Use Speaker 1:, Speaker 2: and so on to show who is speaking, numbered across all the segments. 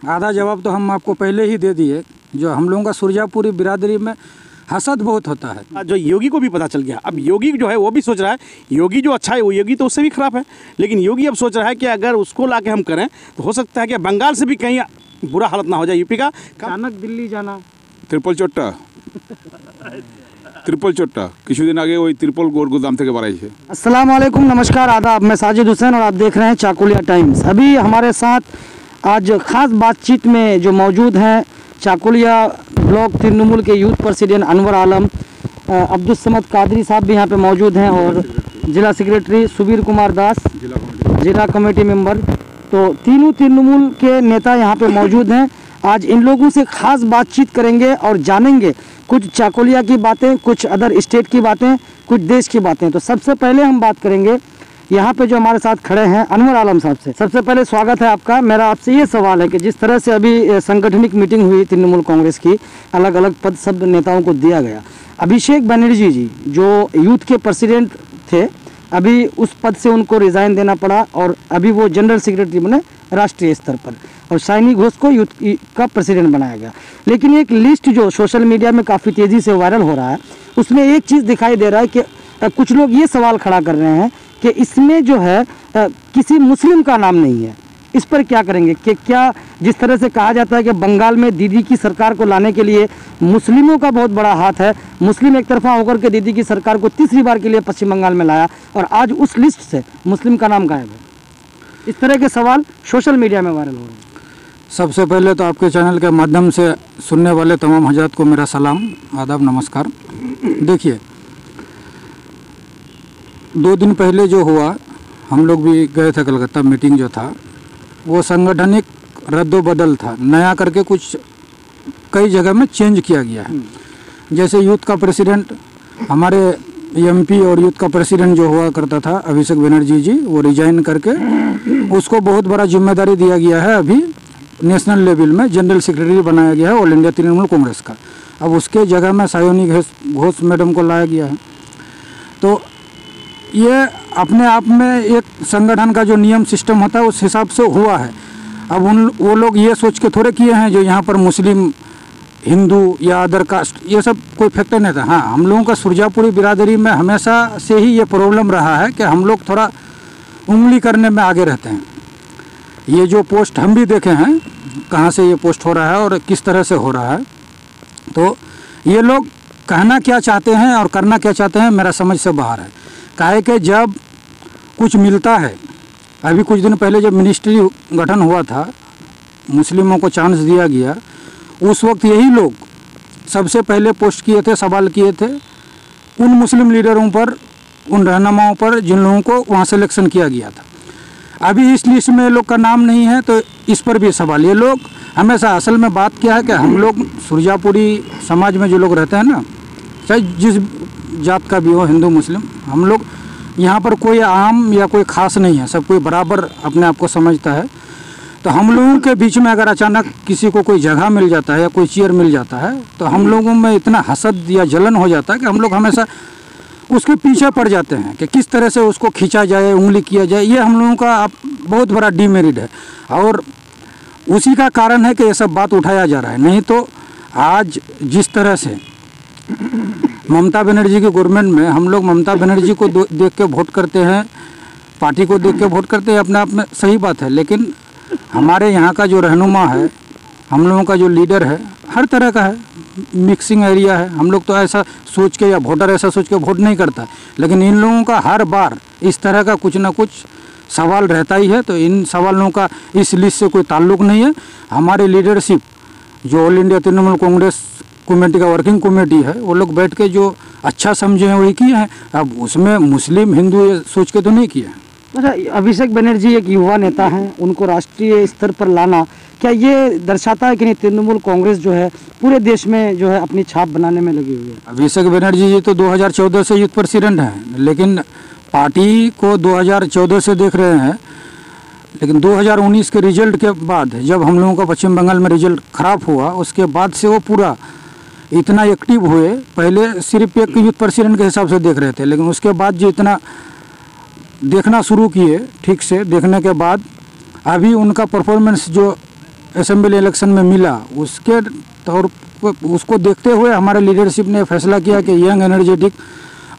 Speaker 1: आधा जवाब तो हम आपको पहले ही दे दिए। जो हम लोगों का सुरजापुरी बिरादरी में हसद बहुत होता है।
Speaker 2: जो योगी को भी पता चल गया, अब योगी जो है वो भी सोच रहा है योगी जो अच्छा है वो योगी तो उससे भी खराब है, लेकिन योगी अब सोच रहा है कि अगर उसको ला के हम करें तो हो सकता है कि बंगाल से भी कहीं बुरा हालत ना हो जाए यूपी का।
Speaker 1: अचानक दिल्ली जाना
Speaker 3: त्रिपल चोट्टा কিছুদিন আগে ওই त्रिपल गोदाम থেকে বাড়াইছে।
Speaker 4: अस्सलाम वालेकुम, नमस्कार, आदाब। मैं साजिद हुसैन और आप देख रहे हैं चाकुलिया टाइम्स। अभी हमारे साथ आज ख़ास बातचीत में जो मौजूद हैं चाकुलिया ब्लॉक तृणमूल के यूथ प्रेसिडेंट अनवर आलम, अब्दुल समद कादरी साहब भी यहाँ पे मौजूद हैं और जिला सेक्रेटरी सुबीर कुमार दास, जिला कमेटी मेंबर। तो तीनों तृणमूल के नेता यहाँ पे मौजूद हैं। आज इन लोगों से ख़ास बातचीत करेंगे और जानेंगे कुछ चाकुलिया की बातें, कुछ अदर स्टेट की बातें, कुछ देश की बातें। तो सबसे पहले हम बात करेंगे यहाँ पे जो हमारे साथ खड़े हैं अनवर आलम साहब से। सबसे पहले स्वागत है आपका। मेरा आपसे ये सवाल है कि जिस तरह से अभी संगठनिक मीटिंग हुई तृणमूल कांग्रेस की, अलग अलग पद सब नेताओं को दिया गया। अभिषेक बनर्जी जी जो यूथ के प्रेसिडेंट थे, अभी उस पद से उनको रिज़ाइन देना पड़ा और अभी वो जनरल सेक्रेटरी बने राष्ट्रीय स्तर पर, और शाइनी घोष को यूथ का प्रेसिडेंट बनाया गया। लेकिन एक लिस्ट जो सोशल मीडिया में काफ़ी तेज़ी से वायरल हो रहा है, उसमें एक चीज़ दिखाई दे रहा है कि कुछ लोग ये सवाल खड़ा कर रहे हैं कि इसमें जो है किसी मुस्लिम का नाम नहीं है। इस पर क्या करेंगे कि क्या जिस तरह से कहा जाता है कि बंगाल में दीदी की सरकार को लाने के लिए मुस्लिमों का बहुत बड़ा हाथ है, मुस्लिम एक तरफा होकर के दीदी की सरकार को तीसरी बार के लिए पश्चिम बंगाल में लाया और आज उस लिस्ट से मुस्लिम का नाम गायब है। इस तरह के सवाल सोशल मीडिया में वायरल हो रहे हैं।
Speaker 1: सबसे पहले तो आपके चैनल के माध्यम से सुनने वाले तमाम हजरात को मेरा सलाम, आदाब, नमस्कार। देखिए, 2 दिन पहले जो हुआ, हम लोग भी गए थे कलकत्ता। मीटिंग जो था वो संगठनिक रद्दोबदल था, नया करके कुछ कई जगह में चेंज किया गया है। जैसे यूथ का प्रेसिडेंट, हमारे एमपी और यूथ का प्रेसिडेंट जो हुआ करता था अभिषेक बनर्जी जी, वो रिजाइन करके उसको बहुत बड़ा जिम्मेदारी दिया गया है। अभी नेशनल लेवल में जनरल सेक्रेटरी बनाया गया है ऑल इंडिया तृणमूल कांग्रेस का। अब उसके जगह में शाइनी घोष मैडम को लाया गया है। तो ये अपने आप में एक संगठन का जो नियम सिस्टम होता है उस हिसाब से हुआ है। अब वो लोग ये सोच के थोड़े किए हैं जो यहाँ पर मुस्लिम, हिंदू या अदर कास्ट, ये सब कोई फैक्टर नहीं था। हाँ, हम लोगों का सुरजापुरी बिरादरी में हमेशा से ही ये प्रॉब्लम रहा है कि हम लोग थोड़ा उंगली करने में आगे रहते हैं। ये जो पोस्ट हम भी देखे हैं कहाँ से ये पोस्ट हो रहा है और किस तरह से हो रहा है, तो ये लोग कहना क्या चाहते हैं और करना क्या चाहते हैं मेरा समझ से बाहर है। काहे कि जब कुछ मिलता है, अभी कुछ दिन पहले जब मिनिस्ट्री गठन हुआ था, मुस्लिमों को चांस दिया गया, उस वक्त यही लोग सबसे पहले पोस्ट किए थे, सवाल किए थे उन मुस्लिम लीडरों पर, उन रहनुमाओं पर जिन लोगों को वहाँ सिलेक्शन किया गया था। अभी इस लिस्ट में लोग का नाम नहीं है तो इस पर भी सवाल। ये लोग हमेशा, असल में बात क्या है कि हम लोग सुरजापुरी समाज में जो लोग रहते हैं ना, चाहे जिस जात का भी हो, हिंदू मुस्लिम, हम लोग यहाँ पर कोई आम या कोई ख़ास नहीं है, सब कोई बराबर अपने आप को समझता है। तो हम लोगों के बीच में अगर अचानक किसी को कोई जगह मिल जाता है या कोई चेयर मिल जाता है तो हम लोगों में इतना हसद या जलन हो जाता है कि हम लोग हमेशा उसके पीछे पड़ जाते हैं कि किस तरह से उसको खींचा जाए, उंगली किया जाए। ये हम लोगों का बहुत बड़ा डीमेरिट है और उसी का कारण है कि ये सब बात उठाया जा रहा है। नहीं तो आज जिस तरह से ममता बनर्जी की गवर्नमेंट में हम लोग ममता बनर्जी को देख के वोट करते हैं, पार्टी को देख के वोट करते हैं, अपने आप में सही बात है। लेकिन हमारे यहाँ का जो रहनुमा है, हम लोगों का जो लीडर है, हर तरह का है, मिक्सिंग एरिया है। हम लोग तो ऐसा सोच के या वोटर ऐसा सोच के वोट नहीं करता, लेकिन इन लोगों का हर बार इस तरह का कुछ ना कुछ सवाल रहता ही है। तो इन सवालों का इस लिस्ट से कोई ताल्लुक़ नहीं है। हमारी लीडरशिप जो all India Trinamool Congress committee का वर्किंग कमेटी है, वो लोग बैठ के जो अच्छा समझे हैं वही किए हैं। अब उसमें मुस्लिम हिंदू ये सोच के तो नहीं किए हैं।
Speaker 4: अच्छा, अभिषेक बनर्जी एक युवा नेता हैं, उनको राष्ट्रीय स्तर पर लाना क्या ये दर्शाता है कि नहीं तृणमूल कांग्रेस जो है पूरे देश में जो है अपनी छाप बनाने में लगी हुई है?
Speaker 1: अभिषेक बनर्जी जी तो 2014 से यूथ प्रेसिडेंट हैं, लेकिन पार्टी को 2014 से देख रहे हैं। लेकिन 2019 के रिजल्ट के बाद, जब हम लोगों का पश्चिम बंगाल में रिजल्ट खराब हुआ, उसके बाद से वो पूरा इतना एक्टिव हुए। पहले सिर्फ एक यूथ प्रेसिडेंट के हिसाब से देख रहे थे, लेकिन उसके बाद जो इतना देखना शुरू किए, ठीक से देखने के बाद अभी उनका परफॉर्मेंस जो असेंबली इलेक्शन में मिला, उसके तौर पर उसको देखते हुए हमारे लीडरशिप ने फैसला किया कि यंग एनर्जेटिक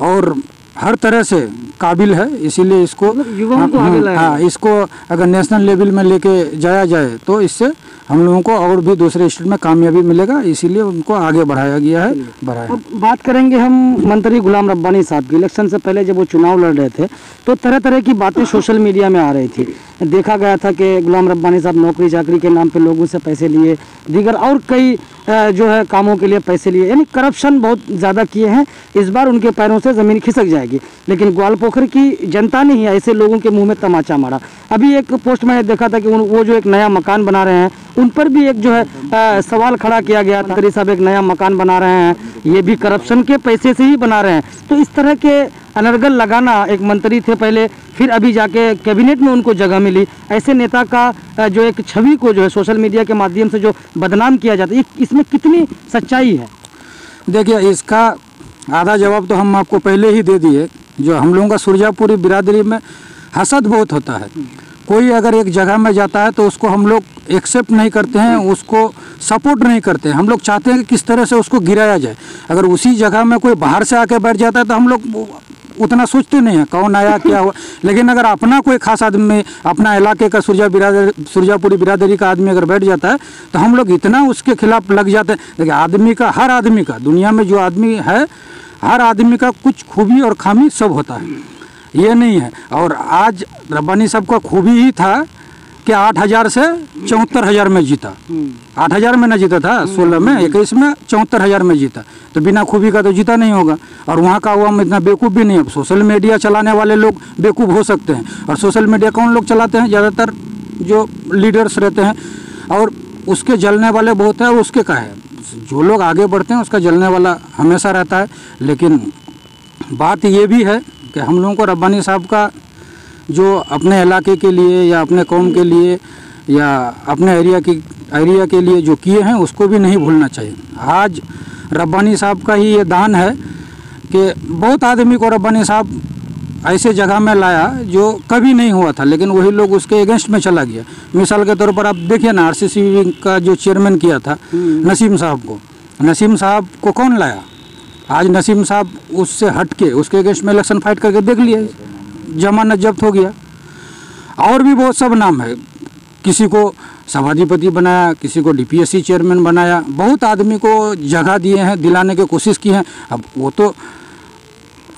Speaker 1: और हर तरह से काबिल है, इसीलिए इसको
Speaker 4: युवाओं को आगे लाया।
Speaker 1: हाँ, इसको अगर नेशनल लेवल में लेके जाया जाए तो इससे हम लोगों को और भी दूसरे स्टेट में कामयाबी मिलेगा, इसीलिए उनको आगे बढ़ाया गया है।
Speaker 4: अब बात करेंगे हम मंत्री गुलाम रब्बानी साहब की। इलेक्शन से पहले जब वो चुनाव लड़ रहे थे तो तरह तरह की बातें सोशल मीडिया में आ रही थी। देखा गया था कि गुलाम रब्बानी साहब नौकरी चाकरी के नाम पे लोगों से पैसे लिए, दीगर और कई जो है कामों के लिए पैसे लिए, यानी करप्शन बहुत ज़्यादा किए हैं। इस बार उनके पैरों से ज़मीन खिसक जाएगी, लेकिन ग्वालपोखर की जनता ने ही ऐसे लोगों के मुंह में तमाचा मारा। अभी एक पोस्ट मैंने देखा था कि वो जो एक नया मकान बना रहे हैं उन पर भी एक जो है सवाल खड़ा किया गया। मंत्री साहब एक नया मकान बना रहे हैं, ये भी करप्शन के पैसे से ही बना रहे हैं। तो इस तरह के अनर्गल लगाना, एक मंत्री थे पहले, फिर अभी जाके कैबिनेट में उनको जगह मिली, ऐसे नेता का जो एक छवि को जो है सोशल मीडिया के माध्यम से जो बदनाम किया जाता है, इसमें कितनी सच्चाई है?
Speaker 1: देखिए, इसका आधा जवाब तो हम आपको पहले ही दे दिए। जो हम लोगों का सुरजापुरी बिरादरी में हसद बहुत होता है। कोई अगर एक जगह में जाता है तो उसको हम लोग एक्सेप्ट नहीं करते हैं, उसको सपोर्ट नहीं करते हैं। हम लोग चाहते हैं कि किस तरह से उसको गिराया जाए। अगर उसी जगह में कोई बाहर से आके बैठ जाता है तो हम लोग उतना सोचते नहीं हैं कौन आया क्या हुआ। लेकिन अगर अपना कोई खास आदमी, अपना इलाके का सुरजापुरी बिरादरी का आदमी अगर बैठ जाता है तो हम लोग इतना उसके खिलाफ लग जाते हैं। देखिए, आदमी का, हर आदमी का, दुनिया में जो आदमी है हर आदमी का कुछ खूबी और खामी सब होता है, ये नहीं है। और आज रब्बानी साहब का खूबी ही था कि 8,000 से 74,000 में जीता। 8,000 में ना जीता था 16 में, 21 में 74,000 में जीता। तो बिना खूबी का तो जीता नहीं होगा। और वहाँ का अवाम इतना बेवकूफ़ भी नहीं है। सोशल मीडिया चलाने वाले लोग बेवकूफ़ हो सकते हैं। और सोशल मीडिया कौन लोग चलाते हैं? ज़्यादातर जो लीडर्स रहते हैं, और उसके जलने वाले बहुत है। उसके का है, जो लोग आगे बढ़ते हैं उसका जलने वाला हमेशा रहता है। लेकिन बात ये भी है कि हम लोगों को रब्बानी साहब का जो अपने इलाके के लिए या अपने कौम के लिए या अपने एरिया के लिए जो किए हैं उसको भी नहीं भूलना चाहिए। आज रब्बानी साहब का ही ये दान है कि बहुत आदमी को रब्बानी साहब ऐसे जगह में लाया जो कभी नहीं हुआ था, लेकिन वही लोग उसके अगेंस्ट में चला गया। मिसाल के तौर पर आप देखिए ना, RCCB का जो चेयरमैन किया था नसीम साहब को कौन लाया? आज नसीम साहब उससे हट के उसके अगेंस्ट में इलेक्शन फाइट करके देख लिया, जमानत जब्त हो गया। और भी बहुत सब नाम है, किसी को सभाधिपति बनाया, किसी को DPSC चेयरमैन बनाया, बहुत आदमी को जगह दिए हैं, दिलाने की कोशिश की है। अब वो तो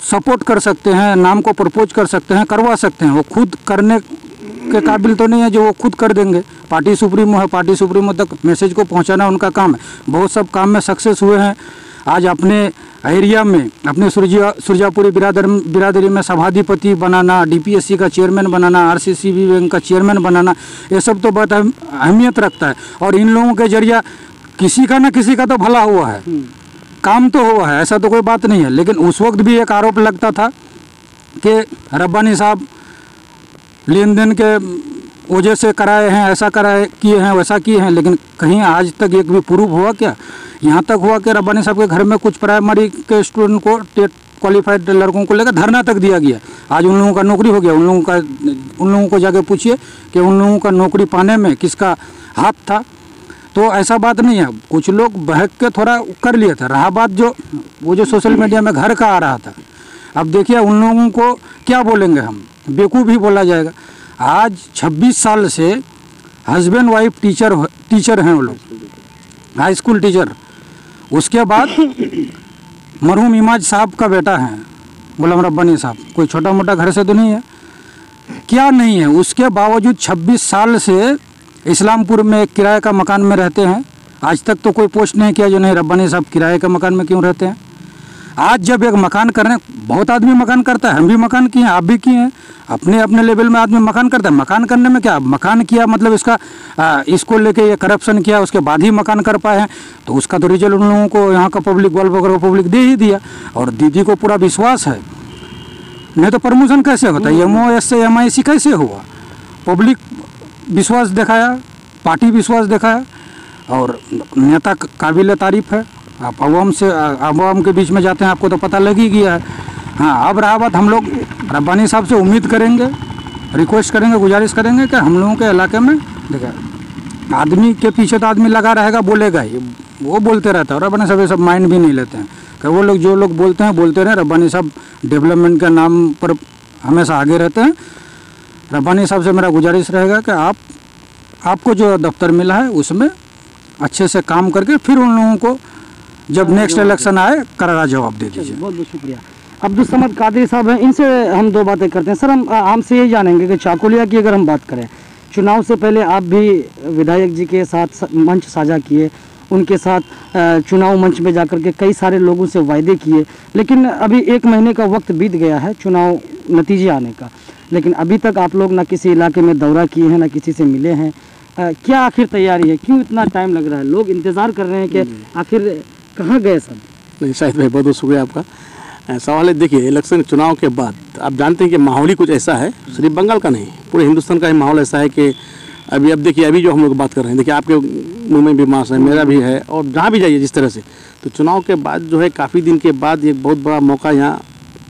Speaker 1: सपोर्ट कर सकते हैं, नाम को प्रपोज कर सकते हैं, करवा सकते हैं। वो खुद करने के काबिल तो नहीं है जो वो खुद कर देंगे। पार्टी सुप्रीमो है, पार्टी सुप्रीमो तक मैसेज को पहुंचाना उनका काम है। बहुत सब काम में सक्सेस हुए हैं। आज अपने एरिया में, अपने सुरजापुरी बिरादरी में सभाधिपति बनाना, DPSC का चेयरमैन बनाना, RCCB बैंक का चेयरमैन बनाना, ये सब तो बहुत अहमियत रखता है। और इन लोगों के जरिया किसी का ना किसी का तो भला हुआ है, काम तो हुआ है, ऐसा तो कोई बात नहीं है। लेकिन उस वक्त भी एक आरोप लगता था कि रब्बानी साहब लेन देन के वजह से कराए हैं, ऐसा किए हैं, वैसा किए हैं। लेकिन कहीं आज तक एक भी प्रूफ हुआ क्या? यहाँ तक हुआ कि रब्बानी साहब के घर में कुछ प्राइमरी के स्टूडेंट को, टेट क्वालिफाइड लड़कों को लेकर धरना तक दिया गया। आज उन लोगों का नौकरी हो गया। उन लोगों को जाके पूछिए कि उन लोगों का नौकरी पाने में किसका हाथ था। तो ऐसा बात नहीं है, कुछ लोग बहक के थोड़ा कर लिए थे। रहा बात वो जो सोशल मीडिया में घर का आ रहा था, अब देखिए उन लोगों को क्या बोलेंगे हम, बेवकूफ़ भी बोला जाएगा। आज 26 साल से हस्बैंड वाइफ टीचर हैं वो लोग, हाई स्कूल टीचर। उसके बाद मरहूम इमाज साहब का बेटा है गुलाम रब्बानी साहब, कोई छोटा मोटा घर से तो नहीं है, क्या नहीं है। उसके बावजूद 26 साल से इस्लामपुर में एक किराए का मकान में रहते हैं। आज तक तो कोई पोस्ट नहीं किया जो नहीं रब्बानी साहब किराए के मकान में क्यों रहते हैं। आज जब एक मकान कर रहे हैं, बहुत आदमी मकान करता है, हम भी मकान किए हैं, आप भी किए हैं, अपने अपने लेवल में आदमी मकान करता है। मकान करने में क्या, मकान किया मतलब इसको लेके ये करप्शन किया, उसके बाद ही मकान कर पाए हैं, तो उसका तो रिजल्ट उन लोगों को यहाँ का पब्लिक, ग्वालपोखर पब्लिक दे ही दिया। और दीदी को पूरा विश्वास है, नहीं तो प्रमोशन कैसे होता है, MOS से MIC कैसे हुआ। पब्लिक विश्वास दिखाया, पार्टी विश्वास दिखाया, और नेता काबिल तारीफ है। आप अवाम के बीच में जाते हैं, आपको तो पता लग ही गया है। हाँ, अब रहा बात, हम लोग रब्बानी साहब से उम्मीद करेंगे, रिक्वेस्ट करेंगे, गुजारिश करेंगे कि हम लोगों के इलाके में देखा आदमी के पीछे तो आदमी लगा रहेगा, बोलेगा ही, वो बोलते रहता है और रब्बानी साहब ये सब माइंड भी नहीं लेते हैं कि वो लोग जो लोग बोलते हैं बोलते रहे। रब्बानी साहब डेवलपमेंट के नाम पर हमेशा आगे रहते हैं। रब्बानी साहब से मेरा गुजारिश रहेगा कि आपको जो दफ्तर मिला है उसमें अच्छे से काम करके फिर उन लोगों को जब नेक्स्ट इलेक्शन आए करारा जवाब दे दीजिए।
Speaker 4: बहुत बहुत शुक्रिया। अब्दुल समद कादरी साहब हैं, इनसे हम दो बातें करते हैं। सर, हमसे यही जानेंगे कि चाकुलिया की अगर हम बात करें, चुनाव से पहले आप भी विधायक जी के साथ मंच साझा किए, उनके साथ चुनाव मंच में जाकर के कई सारे लोगों से वायदे किए, लेकिन अभी 1 महीने का वक्त बीत गया है चुनाव नतीजे आने का, लेकिन अभी तक आप लोग ना किसी इलाके में दौरा किए हैं, ना किसी से मिले हैं। क्या आखिर तैयारी है, क्यों इतना टाइम लग रहा है? लोग इंतज़ार कर रहे हैं कि आखिर कहाँ गए सब?
Speaker 2: नहीं शाहिद भाई, बहुत बहुत शुक्रिया आपका। सवाल है, देखिए इलेक्शन चुनाव के बाद आप जानते हैं कि माहौल ही कुछ ऐसा है, सिर्फ बंगाल का नहीं पूरे हिंदुस्तान का ही माहौल ऐसा है कि अब देखिए अभी जो हम लोग बात कर रहे हैं, देखिए आपके मुंह में भी मांस है, मेरा भी है, और जहाँ भी जाइए जिस तरह से, तो चुनाव के बाद जो है काफ़ी दिन के बाद एक बहुत बड़ा मौका यहाँ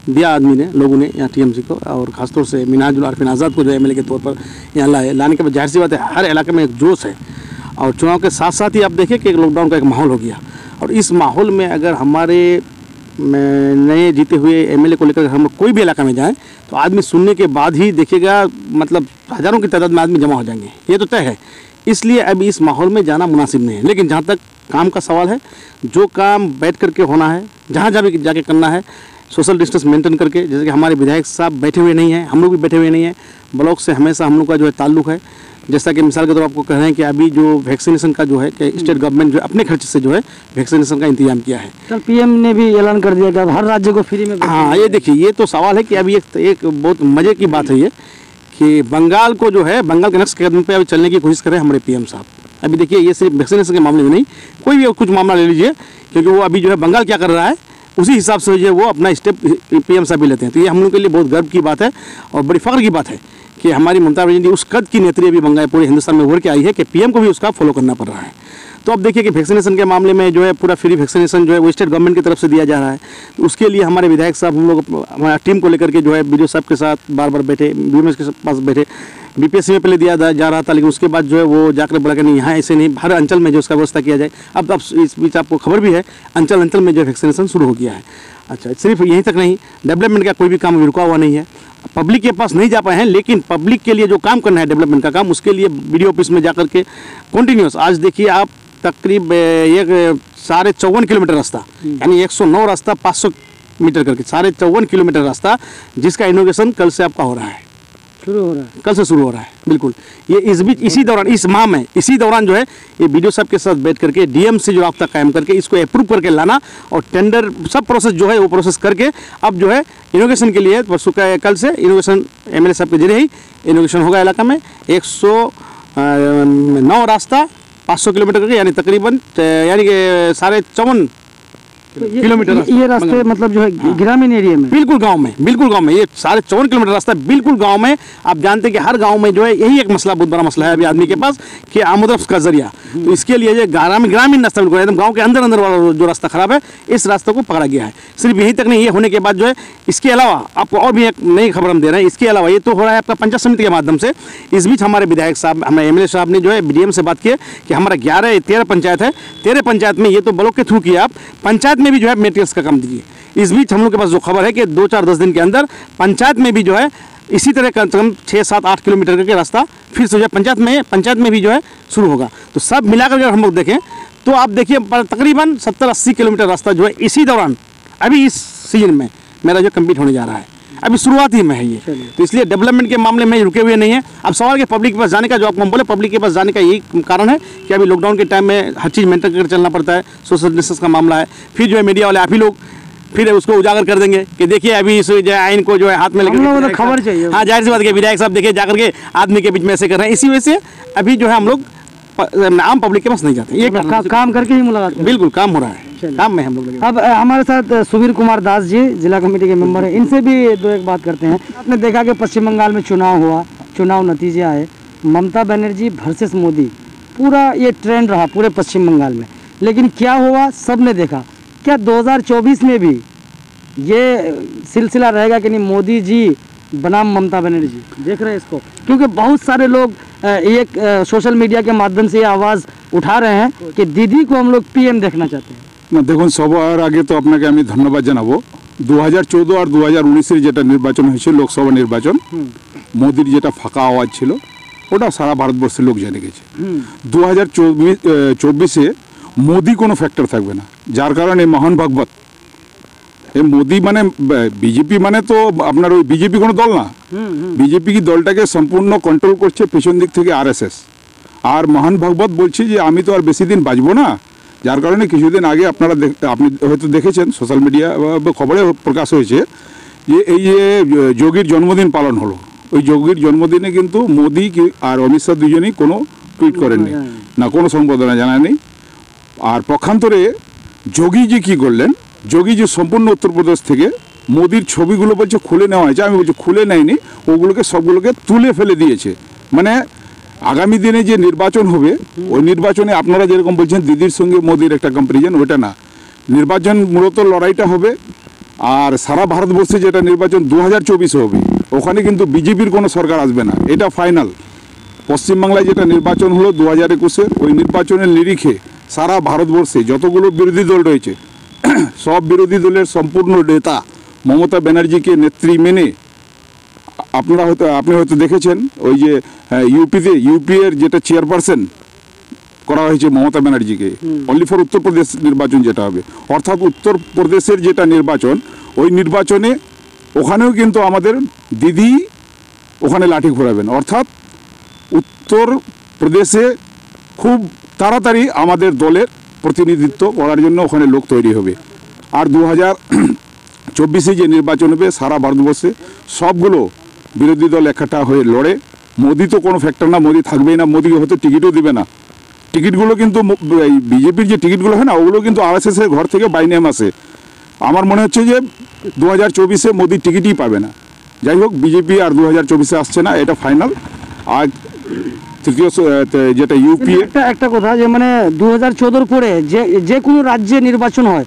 Speaker 2: दिया आदमी ने, लोगों ने यहाँ टीएमसी को, और खासतौर से मिनाजुल आरिफिन आज़ाद को जो एमएलए के तौर पर यहाँ लाने के बाद जाहिर सी बात है हर इलाके में एक जोश है। और चुनाव के साथ साथ ही आप देखिए कि एक लॉकडाउन का एक माहौल हो गया, और इस माहौल में अगर हमारे नए जीते हुए एमएलए को लेकर हम कोई भी इलाका में जाएं तो आदमी सुनने के बाद ही देखिएगा, मतलब हज़ारों की तादाद में आदमी जमा हो जाएंगे, ये तो तय है। इसलिए अभी इस माहौल में जाना मुनासिब नहीं है। लेकिन जहाँ तक काम का सवाल है, जो काम बैठ करके होना है, जहाँ जहाँ भी जाके करना है, सोशल डिस्टेंस मेंटेन करके, जैसे कि हमारे विधायक साहब बैठे हुए नहीं हैं, हम लोग भी बैठे हुए नहीं हैं, ब्लॉक से हमेशा हम लोग का जो है ताल्लुक़ है। जैसा कि मिसाल के तौर पर आपको कह रहे हैं कि अभी जो वैक्सीनेशन का जो है कि स्टेट गवर्नमेंट जो अपने खर्च से जो है वैक्सीनेशन का इंतजाम किया है।
Speaker 4: कल पीएम ने भी ऐलान कर दिया कि अब हर राज्य को फ्री में।
Speaker 2: हाँ, ये देखिए, ये तो सवाल है कि अभी एक बहुत मज़े की बात है ये कि बंगाल को जो है, बंगाल के नक्श के कदम पे अभी चलने की कोशिश कर रहे हैं हमारे पीएम साहब। अभी देखिए, ये सिर्फ वैक्सीनेशन के मामले में नहीं, कोई भी कुछ मामला ले लीजिए, क्योंकि वो अभी जो है बंगाल क्या कर रहा है उसी हिसाब से जो है वो अपना स्टेप पीएम साहब भी लेते हैं। तो ये हम लोग के लिए बहुत गर्व की बात है और बड़ी फ़ख्र की बात है कि हमारी ममता बनर्जी उस कद की नेत्री अभी बंगाल पूरे हिंदुस्तान में उभर के आई है कि पीएम को भी उसका फॉलो करना पड़ रहा है। तो अब देखिए कि वैक्सीनेशन के मामले में जो है पूरा फ्री वैक्सीनेशन जो है वो स्टेट गवर्नमेंट की तरफ से दिया जा रहा है। तो उसके लिए हमारे विधायक साहब, हम लोग हमारा टीम को लेकर के जो है बीडीओ साहब के साथ बार बार बैठे, बीएमएस के पास बैठे, बीपीएससी में पहले दिया जा रहा था, लेकिन उसके बाद जो है वो जाकर बोला कि नहीं, यहाँ ऐसे नहीं, हर अंचल में जो उसका व्यवस्था किया जाए। अब इस बीच आपको खबर भी है, अंचल अंचल में जो वैक्सीनेशन शुरू हो गया है। अच्छा, सिर्फ यहीं तक नहीं, डेवलपमेंट का कोई भी काम रुका हुआ नहीं है, पब्लिक के पास नहीं जा पाए हैं, लेकिन पब्लिक के लिए जो काम करना है डेवलपमेंट का काम, उसके लिए बीडीओ ऑफिस में जाकर के कंटिन्यूस, आज देखिए आप तकरीब 54.5 किलोमीटर रास्ता, यानी 109 रास्ता 500 मीटर करके 54.5 किलोमीटर रास्ता, जिसका इनोवेशन कल से आपका हो रहा है,
Speaker 4: शुरू हो रहा है,
Speaker 2: कल से शुरू हो रहा है। बिल्कुल, ये इस बीच इसी दौरान, इस माह में इसी दौरान जो है ये बीडीओ साहब के साथ बैठ करके डीएम से जो राब्ता कायम करके इसको अप्रूव करके लाना, और टेंडर सब प्रोसेस जो है वो प्रोसेस करके अब जो है इनोवेशन के लिए परसों का कल से इनोवेशन एमएलए साहब के जरिए ही इनोवेशन होगा इलाका में। 109 रास्ता 500 किलोमीटर करके, यानी तकरीबन यानी कि 54.5 किलोमीटर
Speaker 4: ये रास्ते मतलब जो है ग्रामीण एरिया में,
Speaker 2: बिल्कुल गांव में, बिल्कुल गांव में, ये 54 किलोमीटर रास्ता बिल्कुल गांव में। आप जानते हैं कि हर गांव में जो है यही एक मसला, बहुत बड़ा मसला है अभी आदमी के पास कि आमदरफ्त का जरिया। तो इसके लिए ये ग्रामीण रास्ता बिल्कुल एकदम गांव के अंदर अंदर वाला जो रास्ता खराब है, इस रास्ते को पकड़ा गया है। सिर्फ यहीं तक नहीं, ये होने के बाद जो है इसके अलावा आपको और भी एक नई खबर हम दे रहे हैं। इसके अलावा ये तो हो रहा है आपका पंचायत समिति के माध्यम से। इस बीच हमारे विधायक साहब, हमारे एमएलए साहब ने जो है बीडीएम से बात की कि हमारा 13 पंचायत है, 13 पंचायत में ये तो ब्लॉक के थ्रू किया, आप पंचायत में भी जो है मेटेरियल्स का काम दीजिए। इस बीच हम लोग के पास जो खबर है कि 2-4-10 दिन के अंदर पंचायत में भी जो है इसी तरह कम से कम 6-7-8 किलोमीटर का रास्ता फिर से जो है पंचायत में भी जो है शुरू होगा। तो सब मिलाकर अगर हम लोग देखें तो आप देखिए तकरीबन 70-80 किलोमीटर रास्ता जो है इसी दौरान, अभी इस सीजन में मेरा जो कंप्लीट होने जा रहा है, अभी शुरुआत ही में है ये। तो इसलिए डेवलपमेंट के मामले में रुके हुए नहीं है। अब सवाल के पब्लिक के पास जाने का, जो आपको हम बोले पब्लिक के पास जाने का यही कारण है कि अभी लॉकडाउन के टाइम में हर चीज़ मेंटेन करके चलना पड़ता है, सोशल डिस्टेंस का मामला है। फिर जो है मीडिया वाले आप ही लोग फिर उसको उजागर कर देंगे कि देखिए अभी इस जो आइन को जो है हाथ में लेकर
Speaker 4: खबर चाहिए।
Speaker 2: हाँ, जाहिर सी बात है विधायक साहब देखिए जाकर के आदमी के बीच में ऐसे कर रहे हैं। इसी वजह से अभी जो है हम लोग आम पब्लिक के पास नहीं जाते, ये
Speaker 4: काम करके ही मुलाकात,
Speaker 2: बिल्कुल काम हो रहा है, काम में हम लोग लगे।
Speaker 4: अब हमारे साथ सुवीर कुमार दास जी जिला कमेटी के मेंबर हैं, इनसे भी दो एक बात करते हैं। आपने देखा कि पश्चिम बंगाल में चुनाव हुआ, चुनाव नतीजे आए, ममता बनर्जी वर्सेस मोदी, पूरा ये ट्रेंड रहा पूरे पश्चिम बंगाल में। लेकिन क्या हुआ सब ने देखा। क्या 2024 में भी ये सिलसिला रहेगा कि नहीं, मोदी जी बनाम ममता बनर्जी? देख रहे हैं इसको, क्योंकि बहुत सारे लोग एक सोशल मीडिया के माध्यम से ये आवाज़ उठा रहे हैं कि दीदी को हम लोग पीएम देखना चाहते हैं।
Speaker 3: না দেখুন, সবার আগে তো আপনাকে আমি ধন্যবাদ জানাবো। 2014 আর 2019-এর যেটা নির্বাচন হয়েছে, লোকসভা নির্বাচন, মোদির যেটা ফাঁকা আওয়াজ ছিল ওটা সারা ভারতবর্ষের লোক জেনে গেছে। 2024-এ মোদি কোনো ফ্যাক্টর থাকবে না, যার কারণে মহান ভাগবত এই মোদি মানে বিজেপি মানে তো আপনার ওই বিজেপি কোনো দল না, বিজেপি কি দলটাকে সম্পূর্ণ কন্ট্রোল করছে পেছন দিক থেকে আরএসএস। আর মহান ভাগবত বলছে যে আমি তো আর বেশি দিন বাঁচবো না, যার কারণে কিছুদিন আগে আপনি হয়তো দেখেছেন সোশ্যাল মিডিয়া খবরে প্রকাশ হয়েছে যে এই যে যোগীর জন্মদিন পালন হলো, ওই যোগীর জন্মদিনে কিন্তু মোদি আর অমিত শাহ দুজনেই কোনো টুইট করেননি, না কোনো সম্বোধনা জানায়নি। আর পক্ষান্তরে যোগীজি কি করলেন, যোগীজি সম্পূর্ণ উত্তরপ্রদেশ থেকে মোদির ছবিগুলো বলছে খুলে নেওয়া হয়েছে, আমি বলছি খুলে নেয়নি, ওগুলোকে সবগুলোকে তুলে ফেলে দিয়েছে। মানে আগামী দিনে যে নির্বাচন হবে ওই নির্বাচনে আপনারা যেরকম বলছেন দিদির সঙ্গে মোদির একটা কম্পারিজন, ওটা না, নির্বাচন মূলত লড়াইটা হবে। আর সারা ভারতবর্ষে যেটা নির্বাচন 2024 হবে, ওখানে কিন্তু বিজেপির কোনো সরকার আসবে না, এটা ফাইনাল। পশ্চিমবাংলায় যেটা নির্বাচন হলো 2021-এর, ওই নির্বাচনের নিরিখে সারা ভারতবর্ষে যতগুলো বিরোধী দল রয়েছে সব বিরোধী দলের সম্পূর্ণ নেতা মমতা ব্যানার্জিকে নেত্রী মেনে আপনি হয়তো দেখেছেন ওই যে ইউপিএর যেটা চেয়ারপারসন করা হয়েছে মমতা ব্যানার্জিকে, অনলি ফর উত্তরপ্রদেশ নির্বাচন যেটা হবে, অর্থাৎ উত্তরপ্রদেশের যেটা নির্বাচন ওই নির্বাচনে ওখানেও কিন্তু আমাদের দিদি ওখানে লাঠি ঘোরাবেন, অর্থাৎ উত্তরপ্রদেশে খুব তাড়াতাড়ি আমাদের দলের প্রতিনিধিত্ব করার জন্য ওখানে লোক তৈরি হবে। আর 2024-এ যে নির্বাচন হবে সারা ভারতবর্ষে সবগুলো বিরোধী দল একটা হয়ে লড়ে। মোদি তো কোনো ফ্যাক্টর না, মোদি থাকবেই না, মোদিকে হয়তো টিকিটও দেবে না। টিকিটগুলো কিন্তু এই বিজেপির যে টিকিটগুলো হয় না, ওগুলো কিন্তু আরএসএসের ঘর থেকে বাই নেম আসে। আমার মনে হচ্ছে যে 2024-এ মোদি টিকিটই পাবে না। যাই হোক, বিজেপি আর 2024-এ আসছে না, এটা ফাইনাল। আর তৃতীয় যেটা ইউপি
Speaker 4: একটা কথা যে মানে 2014 পরে যে কোনো রাজ্যে নির্বাচন হয়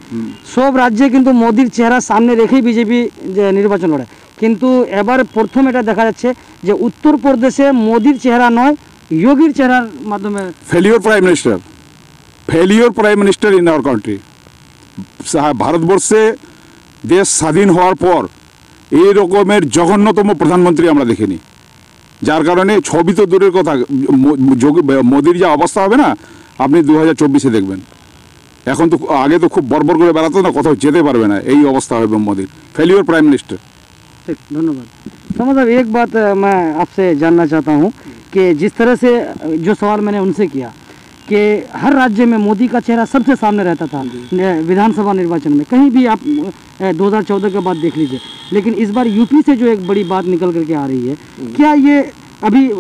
Speaker 4: সব রাজ্যে কিন্তু মোদির চেহারা সামনে রেখেই বিজেপি যে নির্বাচন লড়ে, কিন্তু এবার প্রথম এটা দেখা যাচ্ছে যে উত্তরপ্রদেশে মোদির চেহারা নয় যোগীর চেহারার মাধ্যমে
Speaker 3: failure prime minister in our country. ভারতবর্ষে দেশ স্বাধীন হওয়ার পর এই রকমের জঘন্যতম প্রধানমন্ত্রী আমরা দেখিনি, যার কারণে ছবি তো দূরের কথা, মোদির যা অবস্থা হবে না আপনি 2024-এ দেখবেন। এখন তো আগে তো খুব বর্বর করে বেড়াতো না, কোথাও যেতে পারবে না, এই অবস্থা হবে মোদির। Failure prime minister.
Speaker 4: ठीक, धन्यवाद। तो मतलब एक बात मैं आपसे जानना चाहता हूँ कि जिस तरह से जो सवाल मैंने उनसे किया कि हर राज्य में मोदी का चेहरा सबसे सामने रहता था विधानसभा निर्वाचन में, कहीं भी आप 2014 के बाद देख लीजिए, लेकिन इस बार यूपी से जो एक बड़ी बात निकल करके आ रही है, क्या ये अभी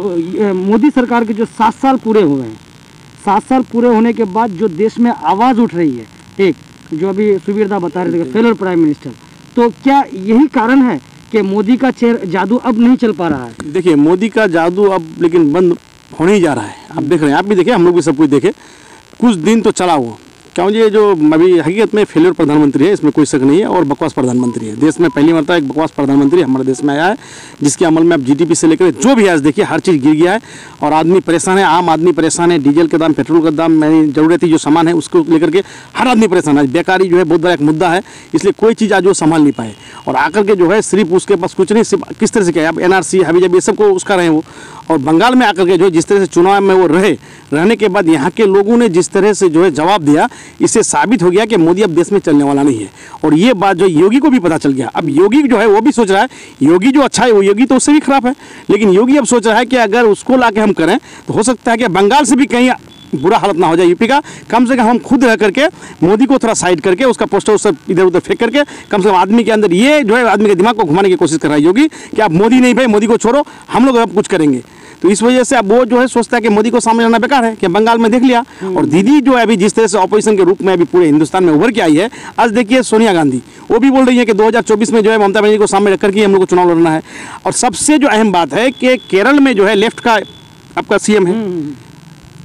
Speaker 4: मोदी सरकार के जो 7 साल पूरे हुए हैं, 7 साल पूरे होने के बाद जो देश में आवाज़ उठ रही है, एक जो अभी सुबीरदा बता रहे थे फेलियर प्राइम मिनिस्टर, तो क्या यही कारण है कि मोदी का जादू अब नहीं चल पा रहा है?
Speaker 2: देखिए, मोदी का जादू अब लेकिन बंद होने ही जा रहा है। आप देख रहे हैं, आप भी देखें, हम लोग भी सब कुछ देखें, कुछ दिन तो चला वो, क्यों ये जो अभी हकीकत में फेलियर प्रधानमंत्री है, इसमें कोई शक नहीं है, और बकवास प्रधानमंत्री है। देश में पहली मरतबा एक बकवास प्रधानमंत्री हमारे देश में आया है, जिसके अमल में अब जीडीपी से लेकर जो भी आज देखिए हर चीज़ गिर गया है और आदमी परेशान है, आम आदमी परेशान है। डीजल के दाम, पेट्रोल का दाम, ज़रूरती जो सामान है उसको लेकर के हर आदमी परेशान है। बेकारी जो है बहुत बड़ा एक मुद्दा है, इसलिए कोई चीज़ आज वो संभाल नहीं पाए, और आकर के जो है सिर्फ उसके पास कुछ नहीं, सिर्फ किस तरह से क्या है, अब एनआरसी हबी जब ये सबको उसका रहे वो, और बंगाल में आकर के जो जिस तरह से चुनाव में वो रहने के बाद यहाँ के लोगों ने जिस तरह से जो है जवाब दिया, इससे साबित हो गया कि मोदी अब देश में चलने वाला नहीं है। और ये बात जो योगी को भी पता चल गया। अब योगी जो है वो भी सोच रहा है, योगी जो अच्छा है वो योगी तो उससे भी खराब है, लेकिन योगी अब सोच रहा है कि अगर उसको ला के हम करें तो हो सकता है कि बंगाल से भी कहीं बुरा हालत ना हो जाए यूपी का। कम से कम हम खुद रह करके मोदी को थोड़ा साइड करके उसका पोस्टर उससे इधर उधर फेंक करके कम से कम आदमी के अंदर ये जो है आदमी के दिमाग को घुमाने की कोशिश कर रहा है योगी कि आप मोदी नहीं भाई, मोदी को छोड़ो, हम लोग अब कुछ करेंगे। तो इस वजह से अब वो जो है सोचता है कि मोदी को सामने लाना बेकार है, कि बंगाल में देख लिया। और दीदी जो है अभी जिस तरह से ऑपोजिशन के रूप में अभी पूरे हिंदुस्तान में उभर के आई है, आज देखिए सोनिया गांधी वो भी बोल रही है कि 2024 में जो है ममता बनर्जी को सामने रख करके हम लोग को चुनाव लड़ना है। और सबसे जो अहम बात है कि केरल में जो है लेफ्ट का आपका सीएम है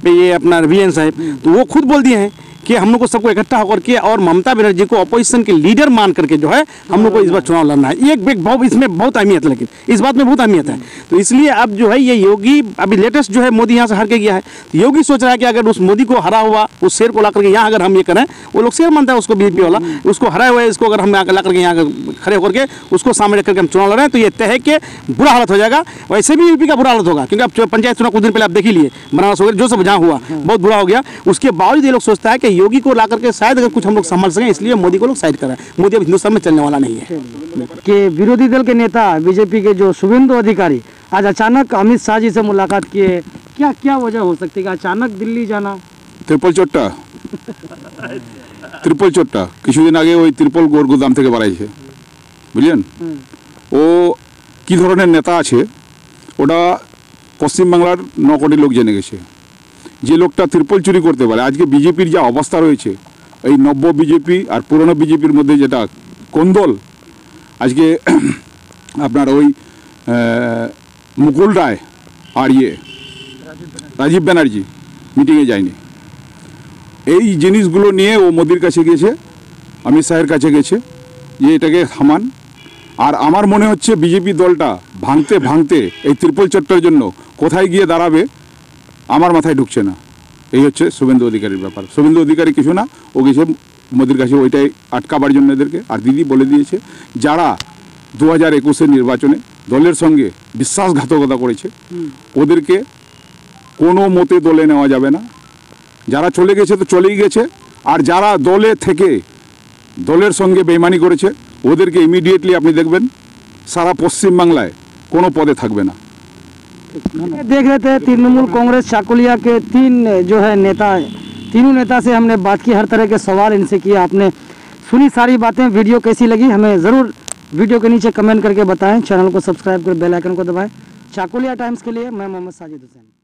Speaker 2: ये अपना वीएन साहब, तो वो खुद बोल दिए हैं कि हम लोग को सबको इकट्ठा होकर के और ममता बनर्जी को अपोजिशन के लीडर मान करके जो है हम लोग को इस बार चुनाव लड़ना है। बहुत इसमें बहुत अहमियत है, लेकिन इस बात में बहुत अहमियत है। तो इसलिए अब जो है ये योगी अभी लेटेस्ट जो है मोदी यहाँ से हार के गया है, तो योगी सोच रहा है कि अगर उस मोदी को हरा हुआ उस शेर को ला करके यहाँ अगर हम ये करें, वो लोग शेर मानता है उसको बीजेपी वाला, उसको हराए हुए इसको अगर हम ला करके यहाँ खड़े होकर के उसको सामने रख करके हम चुनाव लड़ रहे हैं, तो ये तय है कि बुरा हालत हो जाएगा। वैसे भी यूपी का बुरा हालत होगा, क्योंकि अब पंचायत चुनाव कुछ दिन पहले आप देख ही लिए, बनारस वगैरह जो सब जहाँ हुआ बहुत बुरा हो गया। उसके बावजूद ये लोग सोचता है कि योगी को ला करके शायद अगर कुछ हम लोग संभाल सकें, इसलिए मोदी को लोग साइड कर रहे हैं। मोदी अब हिंदुस्तान में चलने वाला नहीं है।
Speaker 4: कि विरोधी दल के नेता बीजेपी के जो शुभेंदु अधिकारी आज अचानक अमित शाह जी से मुलाकात किए, क्या क्या वजह हो सकती है अचानक दिल्ली जाना?
Speaker 3: त्रिपल चोट्टा কিছুদিন আগে ওই ত্রিপল গোদাম থেকে বাড়াইছে, বুঝলেন? ও কি ধরনের নেতা আছে ওটা পশ্চিমবাংলার 9 কোটি লোক জেনে গেছে। যে লোকটা ত্রিপল চুরি করতে পারে, আজকে বিজেপির যা অবস্থা রয়েছে, এই নব্য বিজেপি আর পুরনো বিজেপির মধ্যে যেটা কোন্দল, আজকে আপনার ওই মুকুল রায় আর রাজীব ব্যানার্জি মিটিংয়ে যায়নি। এই জিনিসগুলো নিয়ে ও মোদির কাছে গেছে, অমিত শাহের কাছে গেছে যে এটাকে থামান। আর আমার মনে হচ্ছে বিজেপি দলটা ভাঙতে ভাঙতে এই ত্রিপল চট্টার জন্য কোথায় গিয়ে দাঁড়াবে আমার মাথায় ঢুকছে না। এই হচ্ছে শুভেন্দু অধিকারীর ব্যাপার। শুভেন্দু অধিকারী কিছু না, ও গেছে মোদির কাছে ওইটাই আটকাবার জন্য এদেরকে। আর দিদি বলে দিয়েছে যারা 2021-এর নির্বাচনে দলের সঙ্গে বিশ্বাসঘাতকতা করেছে ওদেরকে কোনো মতে দলে নেওয়া যাবে না। যারা চলে গেছে তো চলেই গেছে, আর যারা দলে থেকে দলের সঙ্গে বেইমানি করেছে ওদেরকে ইমিডিয়েটলি আপনি দেখবেন সারা পশ্চিমবাংলায় কোনো পদে থাকবে না।
Speaker 4: देख रहे थे तृणमूल कांग्रेस चाकुलिया के जो है नेता, तीनों नेता से हमने बात की, हर तरह के सवाल इनसे किया। आपने सुनी सारी बातें। वीडियो कैसी लगी हमें ज़रूर वीडियो के नीचे कमेंट करके बताएं। चैनल को सब्सक्राइब कर बेल आइकन को दबाएं। चाकुलिया टाइम्स के लिए मैं मोहम्मद साजिद हुसैन।